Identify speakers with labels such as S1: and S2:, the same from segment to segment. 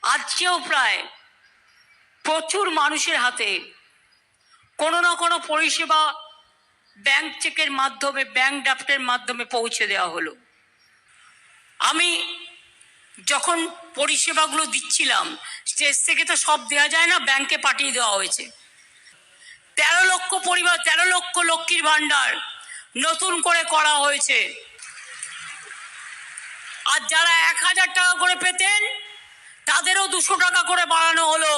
S1: আজকেও প্রায় প্রচুর মানুষের হাতে কোনো না কোনো পরিষেবা ব্যাংক চেকের মাধ্যমে, ব্যাংক ড্রাফটের মাধ্যমে পৌঁছে দেওয়া হলো। আমি যখন পরিষেবাগুলো দিচ্ছিলাম, স্টেজ থেকে তো সব দেওয়া যায় না, ব্যাংকে পাঠিয়ে দেওয়া হয়েছে। 13 লক্ষ পরিবার, 13 লক্ষ লক্ষ্মীর ভান্ডার নতুন করে করা হয়েছে। আর যারা 1000 টাকা করে পেতেন তাদেরও 200 টাকা করে বাড়ানো হলো।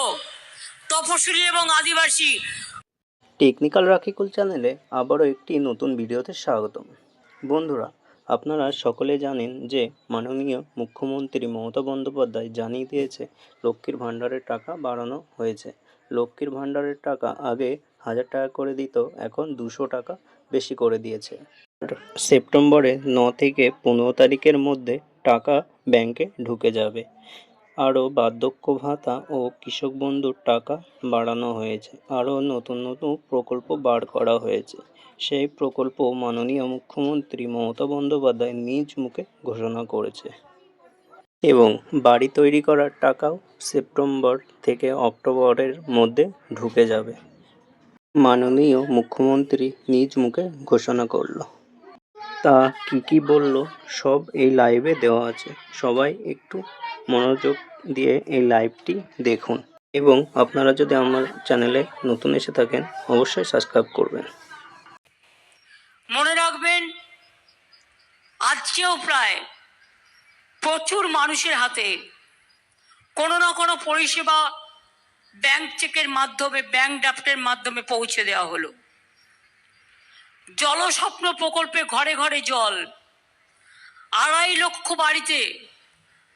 S1: তপশিলি এবং আদিবাসী।
S2: টেকনিক্যাল রাখিকুল চ্যানেলে আবারও একটি নতুন ভিডিওতে স্বাগতম। বন্ধুরা, আপনারা সকলে জানেন যে মাননীয় মুখ্যমন্ত্রী মমতা বন্দ্যোপাধ্যায় জানিয়ে দিয়েছে লক্ষ্মীর ভাণ্ডারের টাকা বাড়ানো হয়েছে। লক্ষ্মীর ভাণ্ডারের টাকা আগে 1000 টাকা করে দিত, এখন 200 টাকা বেশি করে দিয়েছে। সেপ্টেম্বরে 9 থেকে 15 তারিখের মধ্যে টাকা ব্যাংকে ঢুকে যাবে। আরও বার্ধক্য ভাতা ও কৃষক বন্ধুর টাকা বাড়ানো হয়েছে। আরও নতুন নতুন প্রকল্প বার করা হয়েছে। সেই প্রকল্প মাননীয় মুখ্যমন্ত্রী মমতা বন্দ্যোপাধ্যায় নিজ মুখে ঘোষণা করেছে। এবং বাড়ি তৈরি করার টাকাও সেপ্টেম্বর থেকে অক্টোবরের মধ্যে ঢুকে যাবে। মাননীয় মুখ্যমন্ত্রী নিজ মুখে ঘোষণা করলো। তা কি বলল সব এই লাইভে দেওয়া আছে। সবাই একটু মনোযোগ দিয়ে এই লাইভটি দেখুন, এবং আপনারা যদি আমার চ্যানেলে নতুন এসে থাকেন অবশ্যই সাবস্ক্রাইব করবেন।
S1: মনে রাখবেন, আজকেও প্রায় প্রচুর মানুষের হাতে কোনো না কোনো পরিষেবা ব্যাংক চেকের মাধ্যমে, ব্যাংক ড্রাফটের মাধ্যমে পৌঁছে দেওয়া হলো। জলস্বপ্ন প্রকল্পে ঘরে ঘরে জল, 2.5 লক্ষ বাড়িতে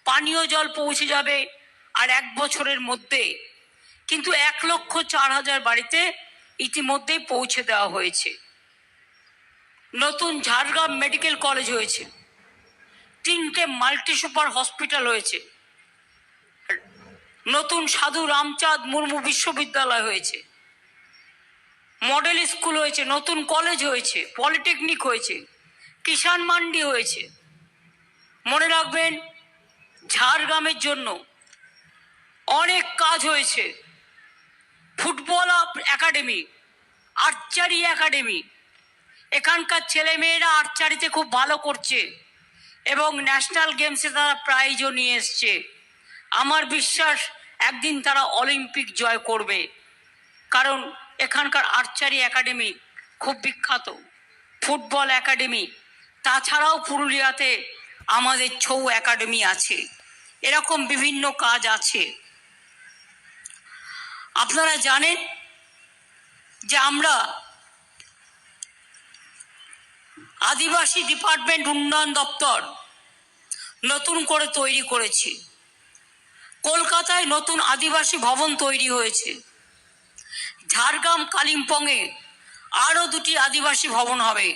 S1: পানীয় জল পৌঁছে যাবে আর 1 বছরের মধ্যে। কিন্তু 1,04,000 বাড়িতে ইতিমধ্যেই পৌঁছে দেওয়া হয়েছে। নতুন ঝাড়গ্রাম মেডিকেল কলেজ হয়েছে, 3টে মাল্টি সুপার হসপিটাল হয়েছে, নতুন সাধু রামচাঁদ মুর্মু বিশ্ববিদ্যালয় হয়েছে, মডেল স্কুল হয়েছে, নতুন কলেজ হয়েছে, পলিটেকনিক হয়েছে, কিষাণ মান্ডি হয়েছে। মনে রাখবেন, ঝাড়গ্রামের জন্য অনেক কাজ হয়েছে। ফুটবল একাডেমি, আর্চারি একাডেমি, এখানকার ছেলেমেয়েরা আর্চারিতে খুব ভালো করছে এবং ন্যাশনাল গেমসে তারা প্রাইজও নিয়ে এসছে। আমার বিশ্বাস একদিন তারা অলিম্পিক জয় করবে, কারণ এখানকার আর্চারি একাডেমি খুব বিখ্যাত। ফুটবল একাডেমি, তাছাড়াও পুরুলিয়াতে আমাদের ছৌ একাডেমি আছে। এরকম বিভিন্ন কাজ আছে। আপনারা জানেন যে আমরা আদিবাসী ডিপার্টমেন্ট উন্নয়ন দপ্তর নতুন করে তৈরি করেছি। কলকাতায় নতুন আদিবাসী ভবন তৈরি হয়েছে। ঝাড়গ্রাম, কালিম্পংয়ে আরও 2টি আদিবাসী ভবন হবে,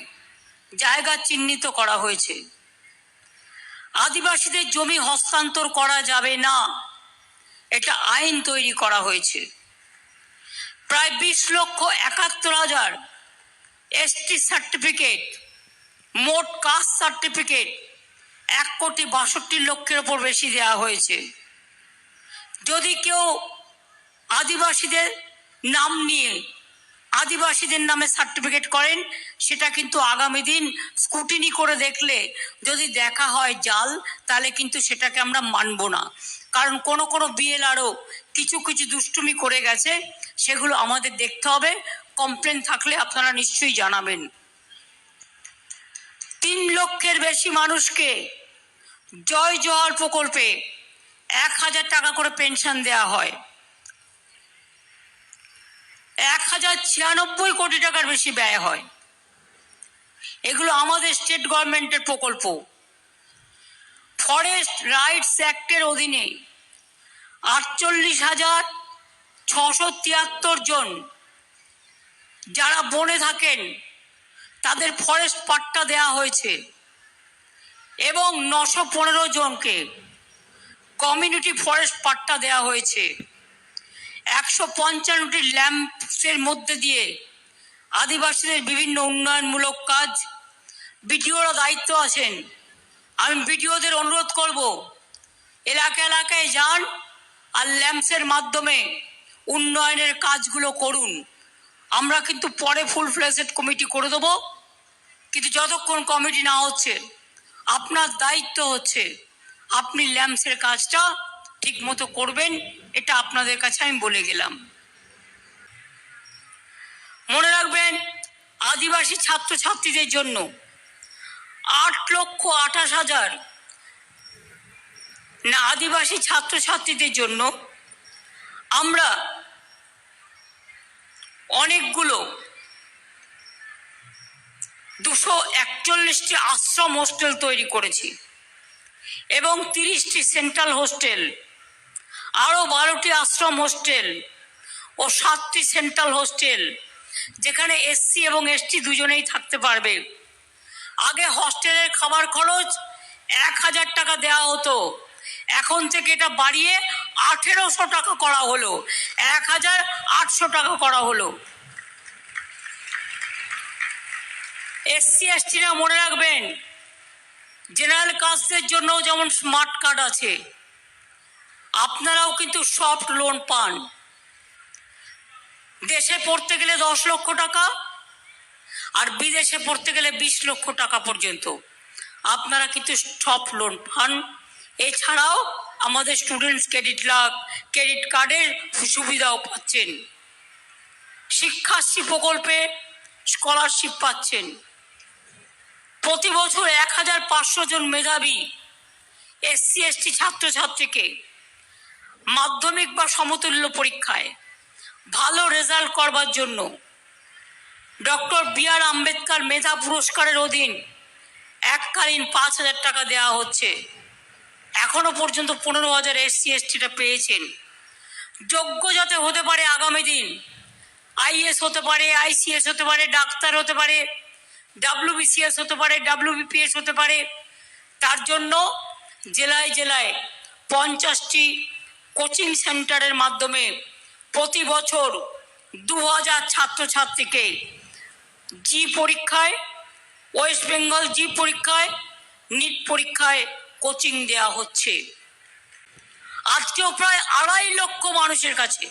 S1: জায়গা চিহ্নিত করা হয়েছে। আদিবাসীদের জমি হস্তান্তর করা যাবে না, এটা আইন তৈরি করা হয়েছে। প্রায় 20,71,000 এসটি সার্টিফিকেট, মোট কাস্ট সার্টিফিকেট 1,62,00,000 ওপর বেশি দেওয়া হয়েছে। যদি কেউ আদিবাসীদের নাম নিয়ে আদিবাসীদের নামে সার্টিফিকেট করেন, সেটা কিন্তু আগামী দিন স্কুটিনি করে দেখলে যদি দেখা হয় জাল, তাহলে কিন্তু সেটাকে আমরা মানব না। কারণ কোনো কোনো বিএলআরও কিছু কিছু দুষ্টুমি করে গেছে, সেগুলো আমাদের দেখতে হবে। কমপ্লেন থাকলে আপনারা নিশ্চয়ই জানাবেন। 3 লক্ষের বেশি মানুষকে জয় জওয়াল প্রকল্পে 1000 টাকা করে পেনশন দেওয়া হয়। 1096 কোটি টাকার বেশি ব্যয় হয়। এগুলো আমাদের স্টেট গভর্নমেন্টের প্রকল্প। ফরেস্ট রাইটস অ্যাক্টের অধীনে 48,673 জন যারা বনে থাকেন তাদের ফরেস্ট পাট্টা দেওয়া হয়েছে, এবং 915 জনকে কমিউনিটি ফরেস্ট পাট্টা দেওয়া হয়েছে। 155টি ল্যাম্পসের মধ্যে দিয়ে আদিবাসীদের বিভিন্ন উন্নয়নমূলক কাজ। বিডিওরা দায়িত্ব আছেন। আমি বিডিওদের অনুরোধ করব, এলাকা এলাকায় যান, আর ল্যাম্পসের মাধ্যমে উন্নয়নের কাজগুলো করুন। আমরা কিন্তু পরে ফুল ফ্লেজড কমিটি করে দেবো, কিন্তু যতক্ষণ কমিটি না হচ্ছে আপনার দায়িত্ব হচ্ছে আপনি ল্যাম্পসের কাজটা ঠিক মতো করবেন। এটা আপনাদের কাছে আমি বলে গেলাম। মনে রাখবেন, আদিবাসী ছাত্রছাত্রীদের জন্য 8,28,000 না, আদিবাসী ছাত্রছাত্রীদের জন্য আমরা অনেকগুলো 241টি আশ্রম হোস্টেল তৈরি করেছি এবং 30টি সেন্ট্রাল হোস্টেল, আরও 12টি আশ্রম হোস্টেল ও 7টি সেন্ট্রাল হোস্টেল, যেখানে এসসি এবং এসটি দুজনেই থাকতে পারবে। আগে হস্টেলের খাবার খরচ 1,000 টাকা দেওয়া হতো, এখন থেকে এটা বাড়িয়ে 1,800 টাকা করা হলো, 1,800 টাকা করা হলো। এসসি এসটিরা মনে রাখবেন, জেনারেল কাস্টদের জন্য যেমন স্মার্ট কার্ড আছে, আপনারাও কিন্তু সফট লোন পান। দেশে পড়তে গেলে 10 লক্ষ টাকা আর বিদেশে পড়তে গেলে 20 লক্ষ টাকা পর্যন্ত আপনারা কিন্তু সফট লোন পান। এছাড়াও আমাদের স্টুডেন্টস ক্রেডিট কার্ডের সুবিধাও পাচ্ছেন। শিক্ষাশ্রী প্রকল্পে স্কলারশিপ পাচ্ছেন। প্রতি বছর 1,500 জন মেধাবী এসসি এসটি ছাত্রছাত্রীকে মাধ্যমিক বা সমতুল্য পরীক্ষায় ভালো রেজাল্ট করবার জন্য ডক্টর বি.আর. আম্বেদকর মেধা পুরস্কারের অধীন এককালীন 5,000 টাকা দেওয়া হচ্ছে। এখনো পর্যন্ত 15,000 এসসি এসটিটা পেয়েছেন। যোগ্য যাতে হতে পারে আগামী দিন, আইএস হতে পারে, আইসিএস হতে পারে, ডাক্তার হতে পারে, ডাব্লিউবিসিএস হতে পারে, ডাব্লিউবিপিএস হতে পারে, তার জন্য জেলায় জেলায় 50টি কোচিং সেন্টারের মাধ্যমে প্রতি বছর 2,000 ছাত্রছাত্রীকে জি পরীক্ষায়, ওয়েস্ট বেঙ্গল জি পরীক্ষায়, নিট পরীক্ষায় কোচিং দেওয়া হচ্ছে। আজকেও প্রায় 2.5 লক্ষ মানুষের কাছে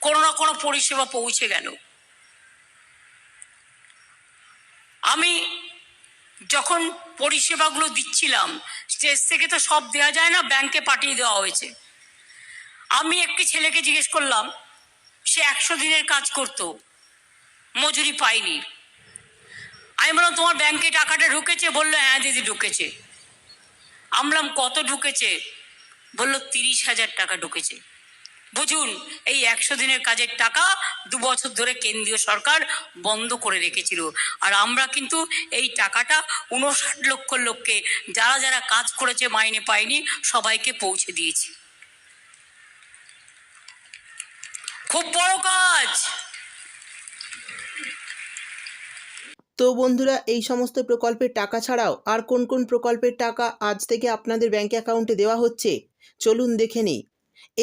S1: কোনো না কোনো পরিষেবা পৌঁছে গেল। আমি যখন পরিষেবাগুলো দিচ্ছিলাম, স্টেজ থেকে তো সব দেওয়া যায় না, ব্যাংকে পাঠিয়ে দেওয়া হয়েছে। আমি একটি ছেলেকে জিজ্ঞেস করলাম, সে 100 দিনের কাজ করত, মজুরি পায়নি। আমি বললাম, তোমার ব্যাংকে টাকাটা ঢুকেছে? বললো, হ্যাঁ দিদি ঢুকেছে। আমি বললাম, কত ঢুকেছে? বললো, 30,000 টাকা ঢুকেছে। বুঝুন, এই 100 দিনের কাজের টাকা 2 বছর ধরে কেন্দ্রীয় সরকার বন্ধ করে রেখেছিল। আর আমরা কিন্তু এই টাকাটা 59 লক্ষ লোককে, যারা যারা কাজ করেছে মাইনে পায়নি, সবাইকে পৌঁছে দিয়েছি। খুব বড় কাজ।
S3: তো বন্ধুরা, এই সমস্ত প্রকল্পের টাকা ছাড়াও আর কোন কোন প্রকল্পের টাকা আজ থেকে আপনাদের ব্যাংক অ্যাকাউন্টে দেওয়া হচ্ছে চলুন দেখে নিই,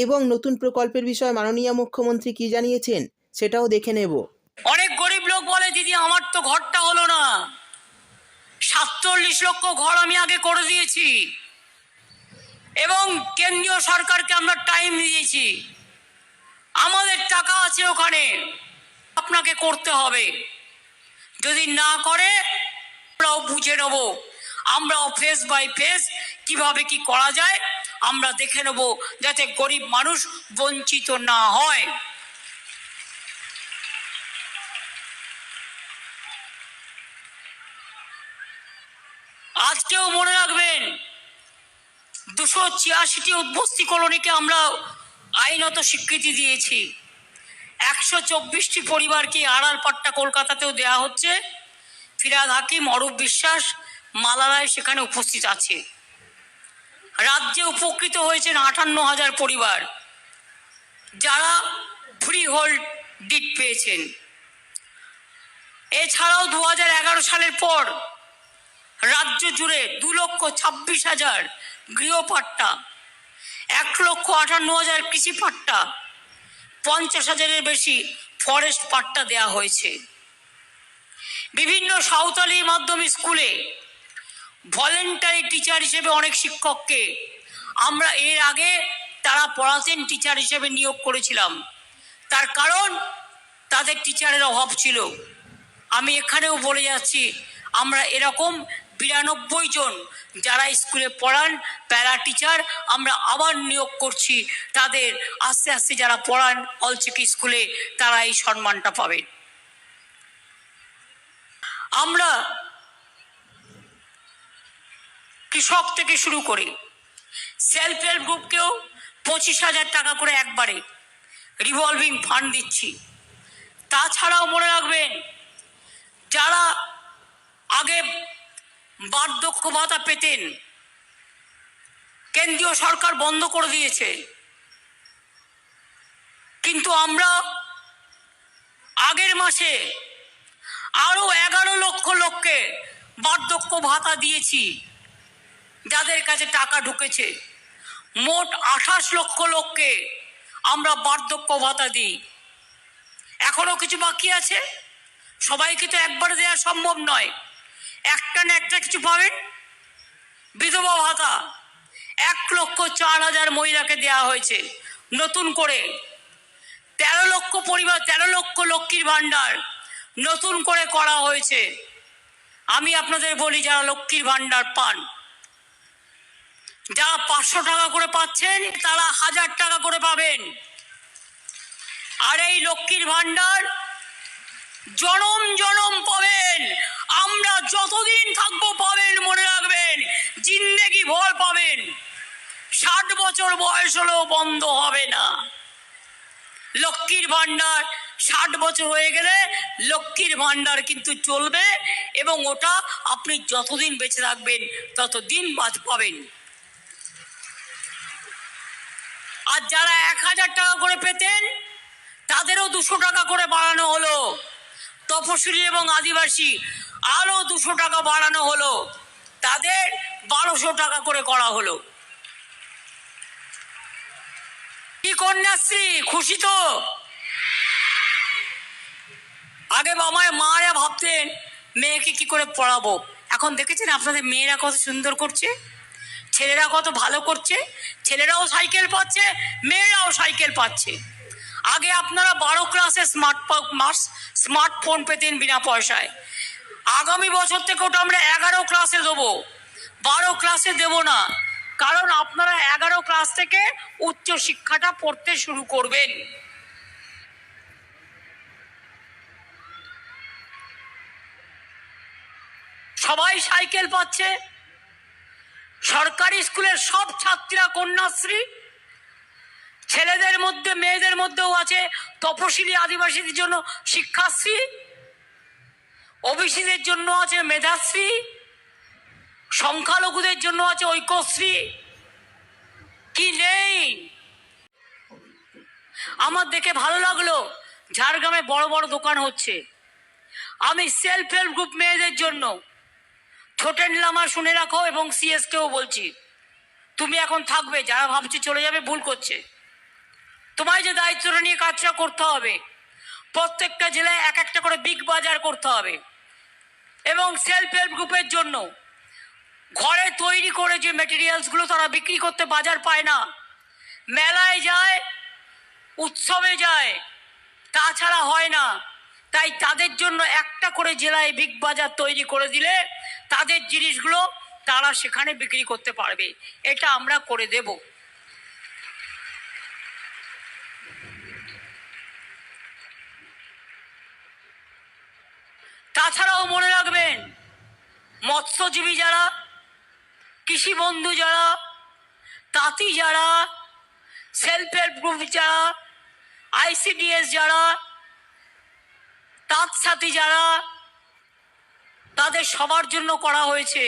S3: এবং নতুন প্রকল্পের বিষয়ে মাননীয় মুখ্যমন্ত্রী কি জানিয়েছেন সেটাও দেখে নেব।
S1: অনেক গরিব লোক বলে, দিদি আমার তো ঘরটা হলো না। 47 লক্ষ ঘর আমি আগে করে দিয়েছি এবং কেন্দ্রীয় সরকারকে আমরা টাইম দিয়েছি। আমাদের টাকা আছে ওখানে, আপনাকে করতে হবে। যদি না করে আমরাও বুঝে নেব, আমরাও ফেস বাই ফেস কিভাবে কি করা যায় আমরা দেখে নেব, যাতে গরিব মানুষ বঞ্চিত না হয়। আজকেও মনে রাখবেন, 286টি উদ্বস্তি কলোনিকে আমরা আইনত স্বীকৃতি দিয়েছি। 124টি পরিবারকে আড়াল পাট্টা কলকাতাতেও দেওয়া হচ্ছে। ফিরহাদ হাকিম, অরূপ বিশ্বাস, মালা রায় সেখানে উপস্থিত আছে। রাজ্যে উপকৃত হয়েছেন 58,000 পরিবার, যারা ফ্রি হোল্ড ডিড পেয়েছেন। এছাড়াও 2011 সালের পর রাজ্য জুড়ে 2,26,000 গৃহপাট্টা, 1,58,000 কৃষি পাট্টা, 50,000-এর বেশি ফরেস্ট পাট্টা দেওয়া হয়েছে। বিভিন্ন সাঁওতালি মাধ্যমিক স্কুলে ভলেন্টারি টিচার হিসেবে অনেক শিক্ষককে আমরা এর আগে তারা পড়াতেন, টিচার হিসেবে নিয়োগ করেছিলাম। তার কারণ তাদের টিচারের অভাব ছিল। আমি এখানেও বলে যাচ্ছি, আমরা এরকম 92 জন যারা স্কুলে পড়ান প্যারা টিচার আমরা আবার নিয়োগ করছি। তাদের আস্তে আস্তে যারা পড়ান অলচিকি স্কুলে তারা এই সম্মানটা পাবে। আমরা কৃষক থেকে শুরু করে সেলফ হেল্প গ্রুপকেও 25,000 টাকা করে একবারে রিভলভিং ফান্ড দিচ্ছি। তাছাড়াও মনে রাখবেন, যারা আগে বার্ধক্য ভাতা পেতেন, কেন্দ্রীয় সরকার বন্ধ করে দিয়েছে, কিন্তু আমরা আগের মাসে আরো 11 লক্ষ লোককে বার্ধক্য ভাতা দিয়েছি, যাদের কাছে টাকা ঢুকেছে। মোট 28 লক্ষ লোককে আমরা বার্ধক্য ভাতা দিই। এখনো কিছু বাকি আছে, সবাইকে তো একবারে দেওয়া সম্ভব নয়, একটা না একটা কিছু পাবেন। বিধবা ভাতা 1,04,000 মহিলাকে দেওয়া হয়েছে নতুন করে। 13 লক্ষ পরিবার, 13 লক্ষ লক্ষ্মীর ভান্ডার নতুন করে করা হয়েছে। আমি আপনাদের বলি, যারা লক্ষ্মীর ভান্ডার পান, যারা 500 টাকা করে পাচ্ছেন তারা 1000 টাকা করে পাবেন। আর এই লক্ষ্মীর ভান্ডার জনম জনম পাবেন। আমরা যতদিন থাকবো পাবেন, মনে রাখবেন, জিন্দেগি ভর পাবেন। 60 বছর বয়স হলেও বন্ধ হবে না লক্ষ্মীর ভান্ডার। 60 বছর হয়ে গেলে লক্ষ্মীর ভান্ডার কিন্তু চলবে, এবং ওটা আপনি যতদিন বেঁচে থাকবেন ততদিন পাবেন। আর যারা 1000 টাকা করে পেতেন তাদেরও 200 টাকা করে বাড়ানো হলো। তপশিলি এবং আদিবাসী আরো 200 টাকা বাড়ানো হলো, তাদের 1200 টাকা করে করা হলো। কি কন্যাশ্রী, খুশি তো? আগে মারা ভাবতেন মেয়েকে কি করে পড়াবো, এখন দেখেছেন আপনাদের মেয়েরা কত সুন্দর করছে, ছেলেরা কত ভালো করছে। ছেলেরাও সাইকেল পাচ্ছে, মেয়েরাও সাইকেল পাচ্ছে। আগে আপনারা 12 ক্লাসে স্মার্টফোন পেতেন বিনা পয়সায়। আগামী বছর থেকে ওটা আমরা 11 ক্লাসে দেবো, 12 ক্লাসে দেব না, কারণ আপনারা 11 ক্লাস থেকে উচ্চ শিক্ষাটা পড়তে শুরু করবেন। সবাই সাইকেল পাচ্ছে। সরকারি স্কুলের সব ছাত্রীরা কন্যাশ্রী, ছেলেদের মধ্যে মেয়েদের মধ্যেও আছে তপশিলি আদিবাসীদের জন্য শিক্ষাশ্রী, ওবিসিদের জন্য আছে মেধাশ্রী, সংখ্যালঘুদের জন্য আছে ঐক্যশ্রী। কি নেই? আমার দেখে ভালো লাগলো, ঝাড়গ্রামে বড় বড় দোকান হচ্ছে। আমি সেলফ হেল্প গ্রুপ মেয়েদের জন্য ছোটেন লামা শুনে রাখো, এবং সিএসকেও বলছি, তুমি এখন থাকবে, যারা ভাবছে চলে যাবে ভুল করছে। তোমায় যে দায়িত্বটা নিয়ে কাজটা করতে হবে, প্রত্যেকটা জেলায় এক একটা করে বিগ বাজার করতে হবে, এবং সেলফ হেল্প গ্রুপের জন্য ঘরে তৈরি করে যে মেটেরিয়ালসগুলো তারা বিক্রি করতে বাজার পায় না, মেলায় যায়, উৎসবে যায়, তাছাড়া হয় না। তাই তাদের জন্য একটা করে জেলায় বিগ বাজার তৈরি করে দিলে তাদের জিনিসগুলো তারা সেখানে বিক্রি করতে পারবে। এটা আমরা করে দেব। তাছাড়াও মনে রাখবেন, মৎস্যজীবী যারা, কৃষি বন্ধু যারা, তাঁতি যারা, সেলফ হেল্প গ্রুপ যারা, আইসিডিএস যারা, তাঁত সাথী যারা, তাদের সবার জন্য করা হয়েছে